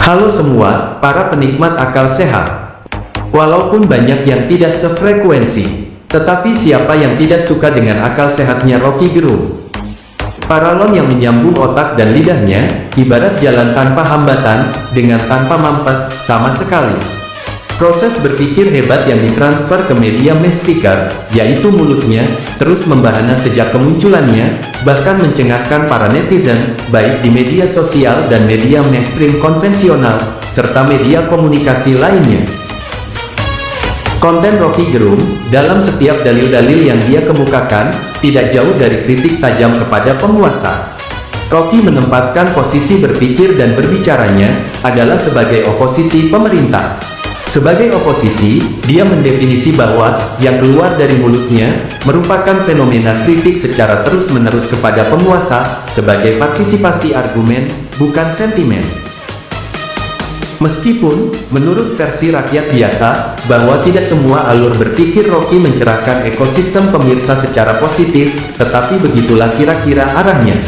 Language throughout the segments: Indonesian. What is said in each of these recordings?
Halo semua, para penikmat akal sehat. Walaupun banyak yang tidak sefrekuensi, tetapi siapa yang tidak suka dengan akal sehatnya Rocky Gerung? Paralon yang menyambung otak dan lidahnya, ibarat jalan tanpa hambatan, dengan tanpa mampet, sama sekali. Proses berpikir hebat yang ditransfer ke media mass speaker, yaitu mulutnya, terus membahana sejak kemunculannya, bahkan mencengangkan para netizen, baik di media sosial dan media mainstream konvensional, serta media komunikasi lainnya. Konten Rocky Gerung, dalam setiap dalil-dalil yang dia kemukakan, tidak jauh dari kritik tajam kepada penguasa. Rocky menempatkan posisi berpikir dan berbicaranya, adalah sebagai oposisi pemerintah. Sebagai oposisi, dia mendefinisi bahwa, yang keluar dari mulutnya, merupakan fenomena kritik secara terus-menerus kepada penguasa, sebagai partisipasi argumen, bukan sentimen. Meskipun, menurut versi rakyat biasa, bahwa tidak semua alur berpikir Rocky mencerahkan ekosistem pemirsa secara positif, tetapi begitulah kira-kira arahnya.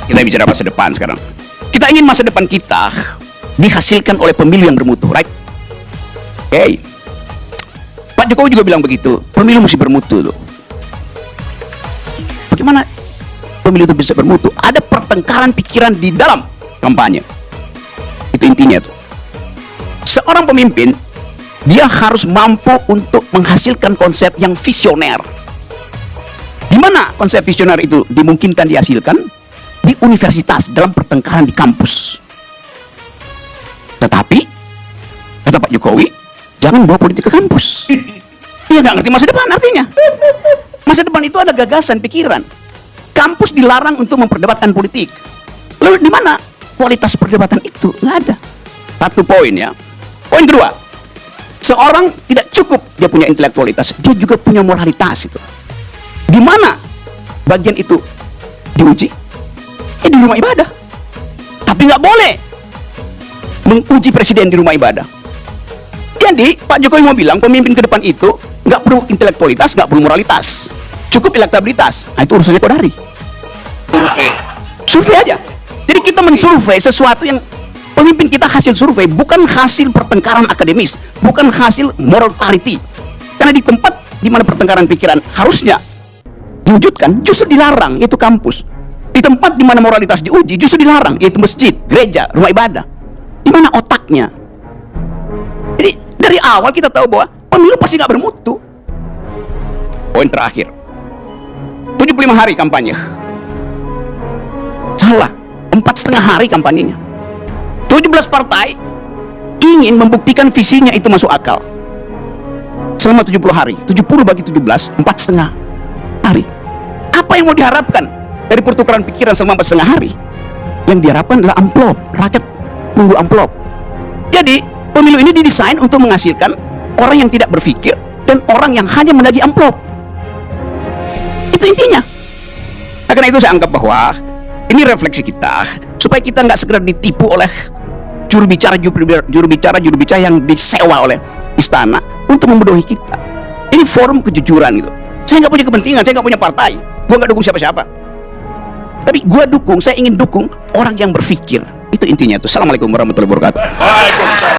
Kita bicara masa depan sekarang. Kita ingin masa depan kita dihasilkan oleh pemilu yang bermutu, right? Hey, Pak Jokowi juga bilang begitu, pemilu mesti bermutu tuh. Bagaimana pemilu itu bisa bermutu? Ada pertengkaran pikiran di dalam kampanye. Itu intinya tuh. Seorang pemimpin, dia harus mampu untuk menghasilkan konsep yang visioner. Di mana konsep visioner itu dimungkinkan dihasilkan? Di universitas, dalam pertengkaran di kampus. Tetapi, kata Pak Jokowi, jangan bawa politik ke kampus. Dia nggak ngerti masa depan artinya. Masa depan itu ada gagasan, pikiran. Kampus dilarang untuk memperdebatkan politik. Lalu di mana kualitas perdebatan itu? Nggak ada. Satu poin ya. Poin kedua, seorang tidak cukup dia punya intelektualitas, dia juga punya moralitas itu. Di mana bagian itu diuji? Di rumah ibadah. Tapi nggak boleh menguji presiden di rumah ibadah. Jadi Pak Jokowi mau bilang pemimpin ke depan itu nggak perlu intelektualitas, nggak perlu moralitas, cukup elektabilitas. Nah, itu urusannya Kodari. Survei aja. Jadi kita mensurvei sesuatu yang pemimpin kita hasil survei, bukan hasil pertengkaran akademis, bukan hasil moral clarity. Karena di tempat di mana pertengkaran pikiran harusnya diwujudkan, justru dilarang, yaitu kampus. Di tempat di mana moralitas diuji, justru dilarang, yaitu masjid, gereja, rumah ibadah. Di mana otaknya? Jadi dari awal kita tahu bahwa pemilu pasti nggak bermutu. Poin terakhir, 75 hari kampanye. Salah, 4,5 hari kampanyenya. 17 partai ingin membuktikan visinya itu masuk akal. Selama 70 hari, 70 bagi 17, 4,5 hari. Apa yang mau diharapkan dari pertukaran pikiran selama 4,5 hari? Yang diharapkan adalah amplop, rakyat nunggu amplop. Jadi pemilu ini didesain untuk menghasilkan orang yang tidak berpikir dan orang yang hanya menagih amplop. Itu intinya. Nah, karena itu saya anggap bahwa ini refleksi kita supaya kita nggak segera ditipu oleh juru bicara yang disewa oleh istana untuk membodohi kita. Ini forum kejujuran gitu. Saya nggak punya kepentingan, saya nggak punya partai, gue nggak dukung siapa-siapa. Tapi gue dukung, saya ingin dukung orang yang berpikir. Itu intinya tuh. Assalamualaikum warahmatullahi wabarakatuh.